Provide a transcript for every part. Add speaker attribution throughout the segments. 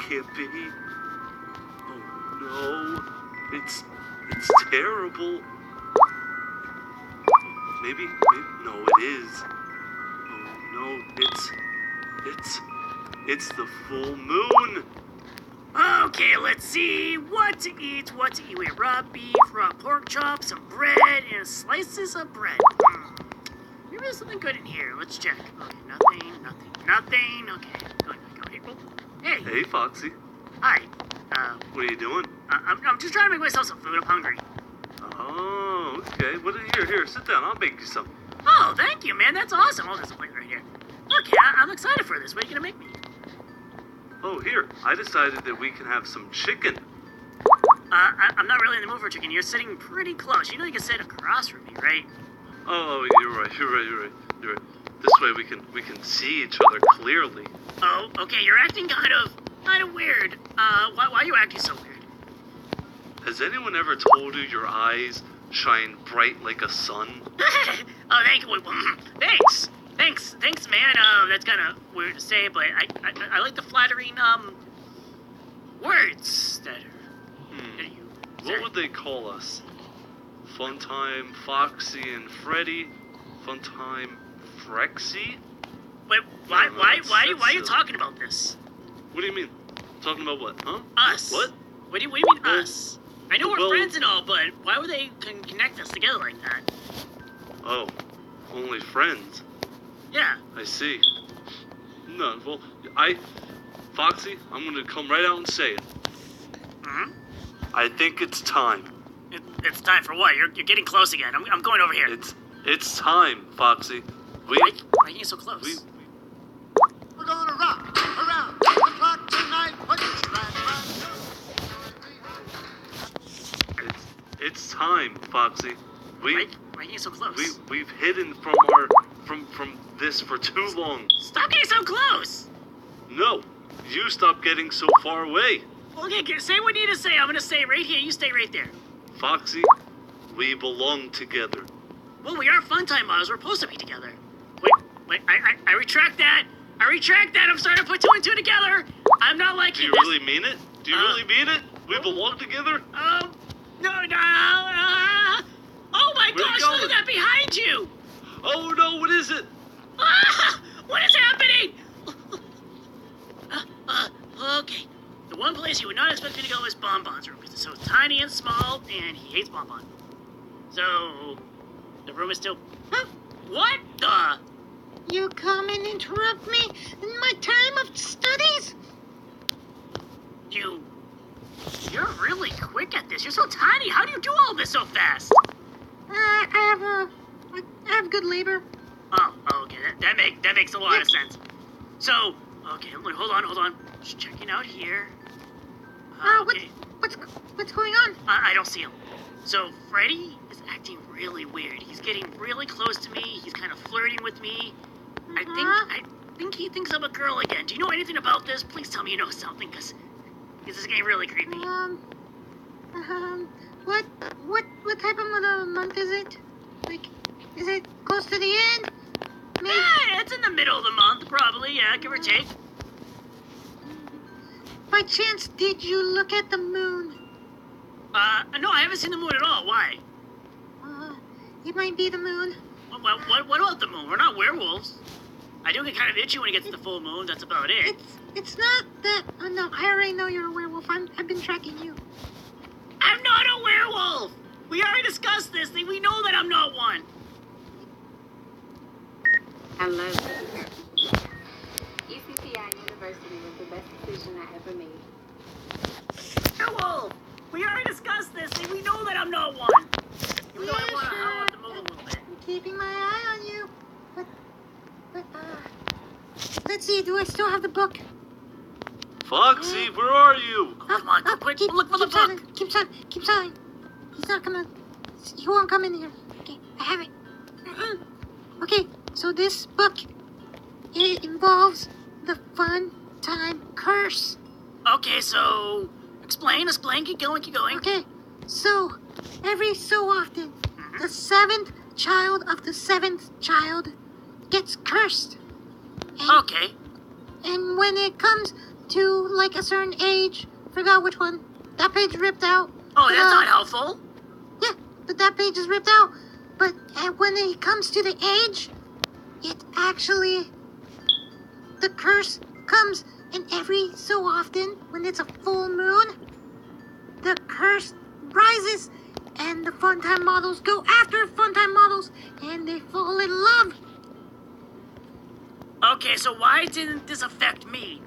Speaker 1: can't be. Oh no, it's terrible. Maybe, no, it is. Oh no, it's the full moon.
Speaker 2: Okay, let's see. What to eat? We have raw beef, raw pork chops, some bread, and slices of bread. Maybe there's something good in here. Let's check. Okay, nothing. Okay, go. Hey.
Speaker 1: Hey, Foxy.
Speaker 2: Hi.
Speaker 1: What are you doing?
Speaker 2: I'm just trying to make myself some food. I'm hungry.
Speaker 1: Oh, okay. Here, sit down. I'll make you some.
Speaker 2: Oh, thank you, man. That's awesome. Oh, there's a plate right here. Okay, I'm excited for this. What are you gonna make me?
Speaker 1: Oh, here. I decided that we can have some chicken.
Speaker 2: I'm not really in the mood for chicken. You're sitting pretty close. You know you can sit across from me, right?
Speaker 1: Oh, you're right. This way we can see each other clearly.
Speaker 2: Oh, okay. You're acting kind of weird. Why are you acting so weird?
Speaker 1: Has anyone ever told you your eyes shine bright like a sun?
Speaker 2: Oh, thanks, man. That's kind of weird to say, but I like the flattering words that you.
Speaker 1: What would they call us? Funtime Foxy and Freddy? Funtime Frexy?
Speaker 2: Wait, why are you talking about this?
Speaker 1: What do you mean? Talking about what, huh?
Speaker 2: Us.
Speaker 1: What?
Speaker 2: What do you mean us? I know we're friends and all, but why would they connect us together like that?
Speaker 1: Oh, only friends.
Speaker 2: Yeah.
Speaker 1: I see. No, well, Foxy, I'm gonna come right out and say it.
Speaker 2: Mm-hmm.
Speaker 1: I think it's time.
Speaker 2: It's time for what? You're getting close again. I'm going over here.
Speaker 1: It's time, Foxy.
Speaker 2: Why are you so close?
Speaker 3: We're gonna rock around the clock tonight.
Speaker 1: It's time, Foxy.
Speaker 2: Why are you so close?
Speaker 1: We've hidden from this for too long.
Speaker 2: Stop getting so close!
Speaker 1: No, you stop getting so far away.
Speaker 2: Okay, say what you need to say. I'm gonna stay right here. You stay right there.
Speaker 1: Foxy, we belong together.
Speaker 2: Well, we are Funtime models. We're supposed to be together. Wait, I retract that. I'm starting to put two and two together. I'm not liking this.
Speaker 1: Do you really mean it? Do you really mean it? We belong together?
Speaker 2: No. Oh my gosh, look at that behind you.
Speaker 1: Oh no, what is it?
Speaker 2: What is happening? Okay. The one place you would not expect me to go is Bonbon's room, because it's so tiny and small, and he hates Bonbon. So, the room is still... Huh? What the?
Speaker 4: You come and interrupt me in my time of studies?
Speaker 2: You're really quick at this. You're so tiny. How do you do all this so fast?
Speaker 4: I have good labor.
Speaker 2: Oh, okay. That makes a lot of sense. So, okay, hold on. Just checking out here. Okay.
Speaker 4: What's going on?
Speaker 2: I don't see him. So, Freddy is acting really weird. He's getting really close to me. He's kind of flirting with me. I think he thinks I'm a girl again. Do you know anything about this? Please tell me you know something, because this is getting really creepy.
Speaker 4: What type of month is it? Like, is it close to the end? Maybe.
Speaker 2: Yeah, it's in the middle of the month, probably. Yeah, give or take.
Speaker 4: By chance, did you look at the moon?
Speaker 2: No, I haven't seen the moon at all. Why?
Speaker 4: It might be the moon.
Speaker 2: What about the moon? We're not werewolves. I do get kind of itchy when it gets to the full moon. That's about it.
Speaker 4: It's not that. No, I already know you're a werewolf. I've been tracking you.
Speaker 2: I'm not a werewolf. We already discussed this thing. We know that I'm not one.
Speaker 5: Hello. ECCI University was the best decision I ever made.
Speaker 2: Werewolf. We already discussed this thing. We know that I'm not one. Even though I want to howl at the moon a little bit.
Speaker 4: I'm keeping my eye on you. But let's see. Do I still have the book?
Speaker 1: Foxy, where are you?
Speaker 2: Come on, go quick. Look for the book.
Speaker 4: Keep silent. He's not gonna... He won't come in here. Okay, I have it. Okay, so this book, it involves the Fun Time Curse.
Speaker 2: Okay, so... Explain. Keep going.
Speaker 4: Okay, so every so often, the seventh child of the seventh child gets cursed.
Speaker 2: Okay.
Speaker 4: And when it comes to like a certain age. Forgot which one. That page ripped out.
Speaker 2: Oh, that's not helpful.
Speaker 4: Yeah, but that page is ripped out. But when it comes to the age, it actually, the curse comes, and every so often, when it's a full moon, the curse rises, and the Funtime models go after Funtime models, and they fall in love.
Speaker 2: Okay, so why didn't this affect me?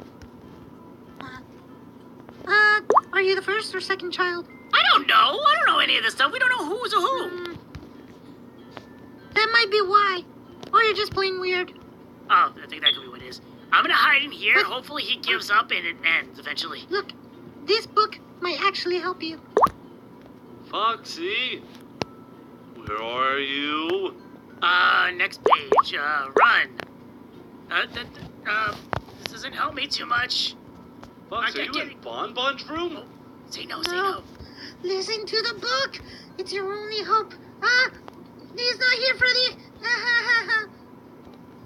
Speaker 4: Are you the first or second child?
Speaker 2: I don't know. I don't know any of this stuff. We don't know who's a who.
Speaker 4: That might be why. Or you're just plain weird.
Speaker 2: Oh, I think that could be what it is. I'm gonna hide in here.
Speaker 4: What?
Speaker 2: Hopefully he gives up and it ends eventually.
Speaker 4: Look, this book might actually help you.
Speaker 1: Foxy, where are you?
Speaker 2: Next page. Run. This doesn't help me too much.
Speaker 1: Foxy,
Speaker 2: I
Speaker 1: are you
Speaker 2: can't
Speaker 1: in Bonbon's room?
Speaker 2: Say no, say no.
Speaker 4: Listen to the book. It's your only hope. He's not here, Freddy.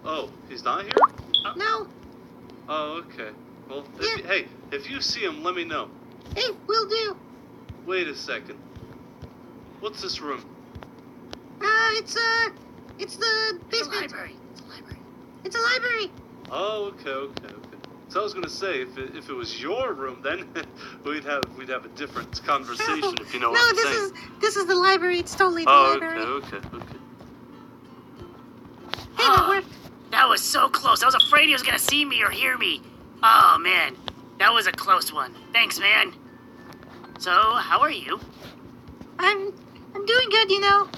Speaker 1: Oh, he's not here?
Speaker 4: No.
Speaker 1: Oh, okay. Well,
Speaker 4: Yeah.
Speaker 1: hey, if you see him, let me know.
Speaker 4: Hey, will do.
Speaker 1: Wait a second. What's this room?
Speaker 4: It's the
Speaker 2: It's a
Speaker 4: basement.
Speaker 2: library. It's a library.
Speaker 4: It's a library.
Speaker 1: Oh, okay. So I was gonna say, if it was your room, then we'd have a different conversation, if you know what I'm saying.
Speaker 4: this is the library. It's totally the
Speaker 1: Oh,
Speaker 4: library.
Speaker 1: okay.
Speaker 4: Hey, that worked.
Speaker 2: That was so close. I was afraid he was gonna see me or hear me. Oh, man. That was a close one. Thanks, man. So, how are you?
Speaker 4: I'm doing good, you know.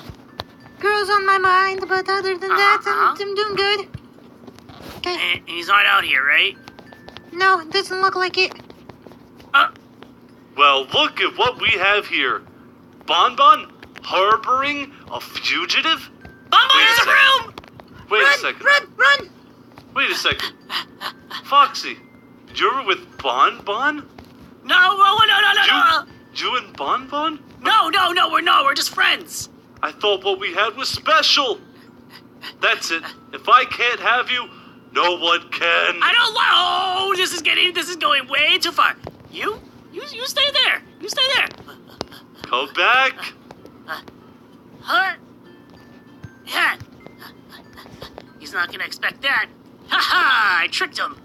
Speaker 4: Girls on my mind, but other than that, I'm doing good. Okay.
Speaker 2: And he's not out here, right?
Speaker 4: No, it doesn't look like it.
Speaker 1: Well, look at what we have here. Bonbon harboring a fugitive?
Speaker 2: Bonbon
Speaker 1: Wait a
Speaker 2: is a
Speaker 1: second.
Speaker 2: room!
Speaker 1: Wait
Speaker 4: Run,
Speaker 1: a second.
Speaker 4: run!
Speaker 1: Wait a second. Foxy, you're with Bonbon?
Speaker 2: No.
Speaker 1: You and Bonbon?
Speaker 2: No, we're not. We're just friends.
Speaker 1: I thought what we had was special. That's it. If I can't have you, no one can.
Speaker 2: I don't want. Oh, this is going way too far. You stay there. You stay there.
Speaker 1: Come back.
Speaker 2: Huh? Yeah. He's not gonna expect that. Ha ha! I tricked him.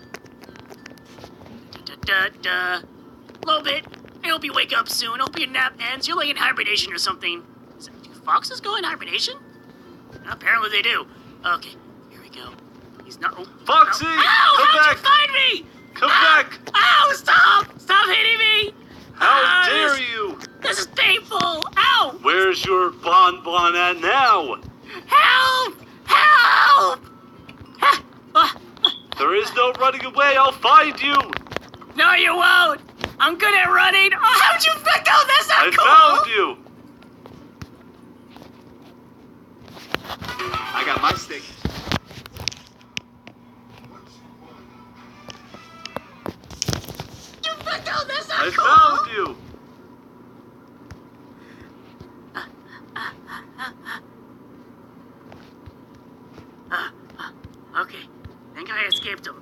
Speaker 2: Little bit. I hope you wake up soon. I hope your nap ends. You're like in hibernation or something. Do foxes go in hibernation? Apparently they do. Okay, here we go. He's not. Oh,
Speaker 1: Foxy,
Speaker 2: Ow!
Speaker 1: come
Speaker 2: How'd
Speaker 1: back.
Speaker 2: you find me?
Speaker 1: Come back.
Speaker 2: Ow! Stop hitting me!
Speaker 1: How dare you?
Speaker 2: This is painful! Ow!
Speaker 1: Where's your Bonbon at now?
Speaker 2: Help!
Speaker 1: There is no running away. I'll find you.
Speaker 2: No, you won't! I'm good at running! Oh, how'd you pick out? That's not
Speaker 1: I
Speaker 2: cool!
Speaker 1: found you.
Speaker 3: I got my stick.
Speaker 2: You picked out? That's not
Speaker 1: I
Speaker 2: cool!
Speaker 1: found you.
Speaker 2: Okay, think I escaped him.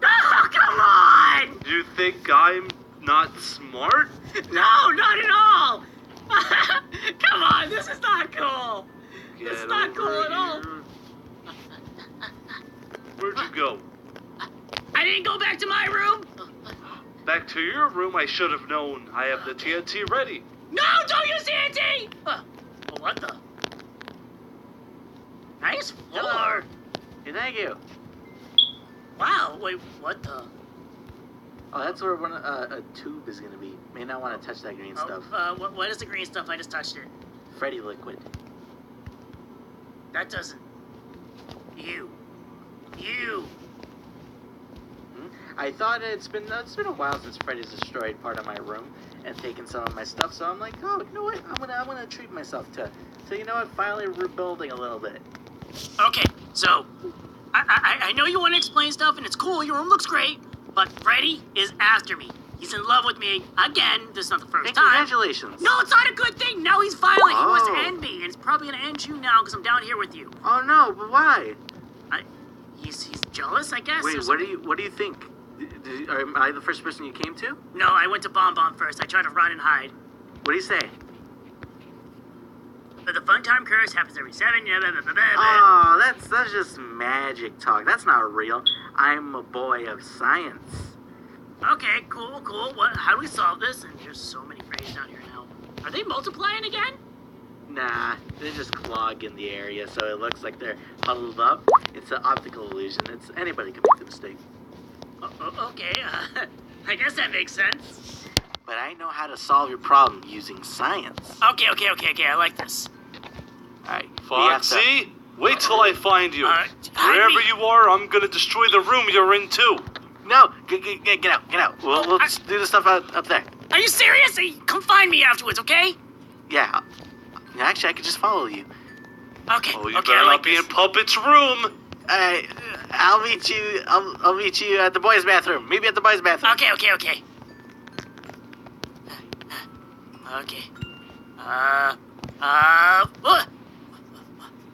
Speaker 2: Oh, come on!
Speaker 1: You think I'm not smart?
Speaker 2: No, not at all! Come on, this is not cool! This is
Speaker 1: Get
Speaker 2: not
Speaker 1: over
Speaker 2: cool at all!
Speaker 1: here. Where'd you go?
Speaker 2: I didn't go back to my room!
Speaker 1: Back to your room. I should have known. I have the TNT ready.
Speaker 2: No, don't use TNT! What the? Nice floor!
Speaker 6: Thank you.
Speaker 2: Wow, wait, what the?
Speaker 6: Oh, that's where a tube is gonna be. May not want to touch that green stuff.
Speaker 2: What is the green stuff? I just touched it.
Speaker 6: Freddy liquid.
Speaker 2: That doesn't... You.
Speaker 6: I thought it's been a while since Freddy's destroyed part of my room and taken some of my stuff. So I'm like, oh, you know what? I'm gonna treat myself to you know what? Finally rebuilding a little bit.
Speaker 2: Okay, so... I know you want to explain stuff, and it's cool, your room looks great, but Freddy is after me. He's in love with me again. This is not the first
Speaker 6: Hey,
Speaker 2: time.
Speaker 6: congratulations.
Speaker 2: No, it's not a good thing. Now he's violent. He wants to
Speaker 6: Oh.
Speaker 2: end me, and it's probably gonna end you now because I'm down here with you.
Speaker 6: Oh no, but why?
Speaker 2: He's jealous, I guess.
Speaker 6: Wait,
Speaker 2: There's
Speaker 6: what do you think? Am I the first person you came to?
Speaker 2: No, I went to Bomb Bomb first. I tried to run and hide.
Speaker 6: What do you say?
Speaker 2: But the fun time curse happens every 7 years.
Speaker 6: Oh, that's just magic talk. That's not real. I'm a boy of science.
Speaker 2: Okay, cool. What? How do we solve this? And there's so many Freddy's down here now. Are they multiplying again?
Speaker 6: Nah, they're just clogging the area, so it looks like they're huddled up. It's an optical illusion. Anybody can make the mistake.
Speaker 2: Okay, I guess that makes sense.
Speaker 6: But I know how to solve your problem using science.
Speaker 2: Okay, I like this.
Speaker 6: Alright,
Speaker 1: Foxy, wait till I find you. Wherever you are, I'm gonna destroy the room you're in too.
Speaker 6: No, get out. We'll just do the stuff up there.
Speaker 2: Are you serious? Hey, come find me afterwards, okay?
Speaker 6: Yeah, actually, I could just follow you.
Speaker 2: Okay,
Speaker 1: Oh, you
Speaker 2: okay,
Speaker 1: better
Speaker 2: I like
Speaker 1: not be
Speaker 2: this.
Speaker 1: in Puppet's room.
Speaker 6: I'll meet you. I'll meet you at the boys' bathroom. Maybe at the boys' bathroom.
Speaker 2: Okay. Okay.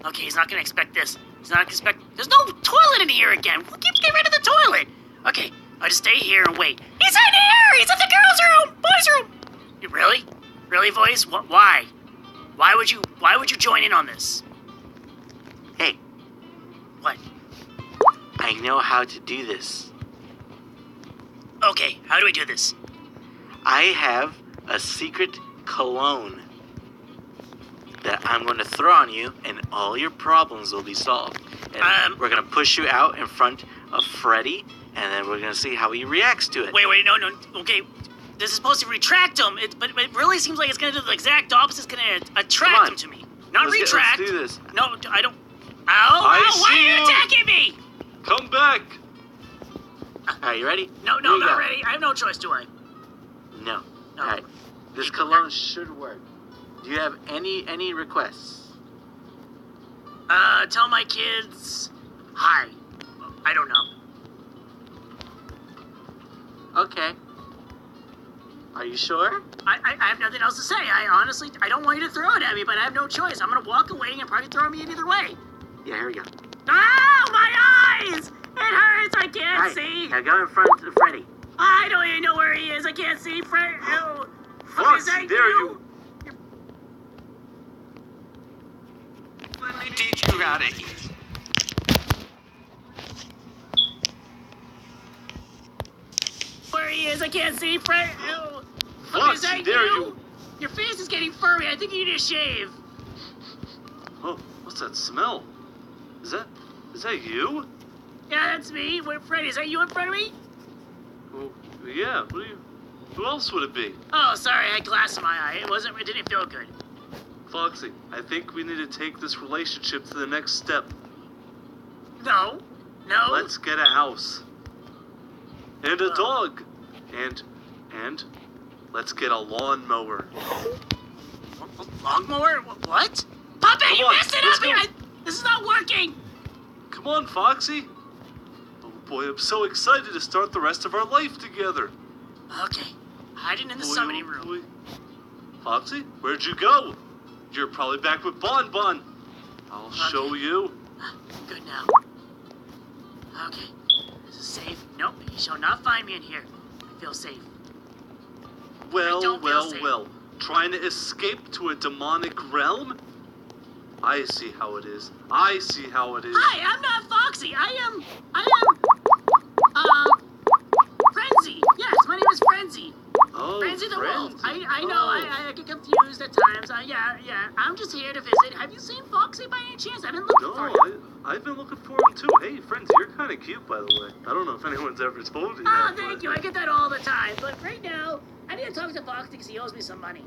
Speaker 2: Okay, he's not gonna expect this. There's no toilet in here again. Who keeps getting rid of the toilet? Okay, I'll just stay here and wait. He's in here! He's in the girls' room! Boys' room! You really? Really, voice? Why? Why would you join in on this?
Speaker 6: Hey,
Speaker 2: What?
Speaker 6: I know how to do this.
Speaker 2: Okay, how do we do this?
Speaker 6: I have a secret cologne that I'm going to throw on you, and all your problems will be solved. And we're going to push you out in front of Freddy, and then we're going to see how he reacts to it.
Speaker 2: Wait, no. Okay, this is supposed to retract him, but it really seems like it's going to do the exact opposite. It's going to attract him to me. Not retract.
Speaker 6: Let's do this.
Speaker 2: No, I don't. Ow, why are you attacking me?
Speaker 1: Come back.
Speaker 6: Alright, you ready?
Speaker 2: No,
Speaker 6: Here you
Speaker 2: not
Speaker 6: go.
Speaker 2: ready. I have no choice, do I?
Speaker 6: No.
Speaker 2: No.
Speaker 6: Alright. This cologne should work. Do you have any requests?
Speaker 2: Tell my kids hi. I don't know.
Speaker 6: Okay. Are you sure?
Speaker 2: I have nothing else to say. I honestly don't want you to throw it at me, but I have no choice. I'm gonna walk away and probably throw me in either way.
Speaker 6: Yeah, here we go.
Speaker 2: Ow, my eyes! It hurts. I can't
Speaker 6: Alright,
Speaker 2: see.
Speaker 6: now go in front of Freddy.
Speaker 2: I don't even know where he is. I can't see. Fred. Oh,
Speaker 1: Foxy, there you.
Speaker 7: Let me teach you how to eat.
Speaker 2: Where he is, I can't see. Fred. Oh,
Speaker 1: Foxy, there you.
Speaker 2: Your face is getting furry. I think you need to shave.
Speaker 1: Oh, what's that smell? Is that you?
Speaker 2: Yeah, that's me. Wait, Freddy, is that you in front of me?
Speaker 1: Oh, yeah. Who else would it be?
Speaker 2: Oh, sorry. I had glass in my eye. It didn't feel good.
Speaker 1: Foxy, I think we need to take this relationship to the next step.
Speaker 2: No.
Speaker 1: Let's get a house. And a dog. And let's get a lawnmower.
Speaker 2: Lawnmower? What? Puppet,
Speaker 1: Come
Speaker 2: you
Speaker 1: on,
Speaker 2: messed it
Speaker 1: let's
Speaker 2: up!
Speaker 1: go.
Speaker 2: This is not working!
Speaker 1: Come on, Foxy. Oh boy, I'm so excited to start the rest of our life together.
Speaker 2: Okay. Hiding in the summoning room.
Speaker 1: Boy. Foxy, where'd you go? You're probably back with Bon Bon. I'll show you.
Speaker 2: Good now. Okay. This is safe. Nope, he shall not find me in here. I feel safe.
Speaker 1: Well. Trying to escape to a demonic realm? I see how it is.
Speaker 2: Hi, I'm not Foxy. I am, Frenzy. Yes, my name is Frenzy.
Speaker 1: Oh,
Speaker 2: Frenzy the Wolf.
Speaker 1: Frenzy.
Speaker 2: I know, I get confused at times. Yeah. I'm just here to visit. Have you seen Foxy by any chance? I've been looking for you.
Speaker 1: I've been looking for him too. Hey, Frenzy, you're kind of cute, by the way. I don't know if anyone's ever told you that.
Speaker 2: Oh, thank you. I get that all the time. But right now, I need to talk to Foxy because he owes me some money.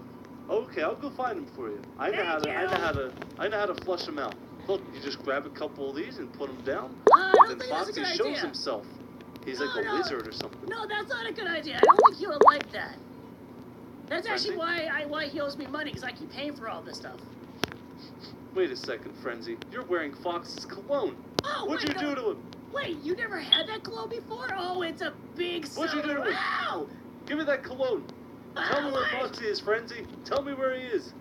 Speaker 1: Okay, I'll go find him for you. I know how to flush him out. Look, you just grab a couple of these and put them down.
Speaker 2: I don't
Speaker 1: Then
Speaker 2: think that's a
Speaker 1: Foxy
Speaker 2: good
Speaker 1: shows
Speaker 2: idea.
Speaker 1: himself. He's like a wizard or something.
Speaker 2: No, that's not a good idea. I don't think he would like that. That's actually why he owes me money, because I keep paying for all this stuff.
Speaker 1: Wait a second, Frenzy. You're wearing Fox's cologne.
Speaker 2: Oh,
Speaker 1: What'd you do to him?
Speaker 2: Wait, you never had that cologne before? Oh, it's a big
Speaker 1: What'd you do to him?
Speaker 2: Wow!
Speaker 1: Give me that cologne. Tell me where Foxy is, Frenzy. Tell me where he is.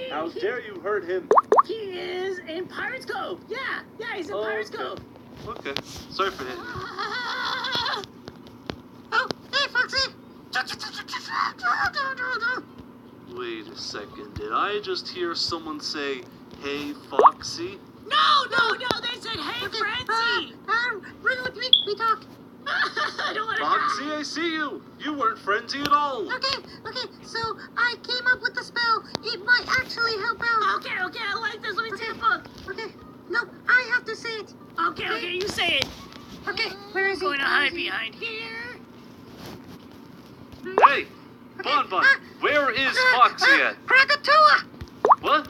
Speaker 1: How dare you hurt him?
Speaker 2: He is in Pirates Cove. Yeah, he's in Pirates Cove.
Speaker 1: Okay. Sorry for hitting you. Wait a second. Did I just hear someone say, "Hey, Foxy"?
Speaker 2: No, they said, hey, Frenzy!
Speaker 4: Run with me, we talk.
Speaker 2: I don't want to
Speaker 1: Foxy, I see you. You weren't Frenzy at all.
Speaker 4: Okay, so I came up with the spell. It might actually help out.
Speaker 2: Okay, I like this. Let me see the book.
Speaker 4: Okay, no, I have to say it.
Speaker 2: Okay, you say it.
Speaker 4: Okay, where is he?
Speaker 2: Going to hide behind here.
Speaker 1: Hey, Bonbon, where is Foxy at?
Speaker 4: Krakatoa!
Speaker 1: What?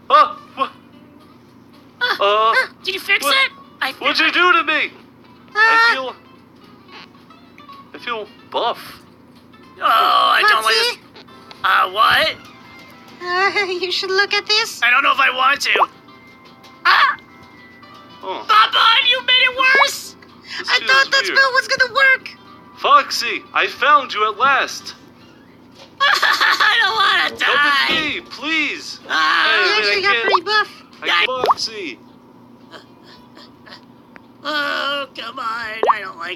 Speaker 1: What? What?
Speaker 2: Did you fix
Speaker 1: what-
Speaker 2: it?
Speaker 1: What'd you do to me? I feel buff.
Speaker 2: Oh, I don't like this. What?
Speaker 4: You should look at this.
Speaker 2: I don't know if I want to. Ah!
Speaker 1: Oh,
Speaker 2: Bonbon, you made it worse!
Speaker 1: this
Speaker 4: I
Speaker 1: feels
Speaker 4: thought that
Speaker 1: weird.
Speaker 4: spell was gonna work.
Speaker 1: Foxy, I found you at last.
Speaker 2: I don't want to
Speaker 1: Help
Speaker 2: die.
Speaker 1: me, please.
Speaker 4: You
Speaker 1: Hey, wait,
Speaker 4: actually
Speaker 1: I
Speaker 4: got
Speaker 1: can't-
Speaker 4: pretty buff.
Speaker 1: Foxy.
Speaker 2: Oh, come on. I don't like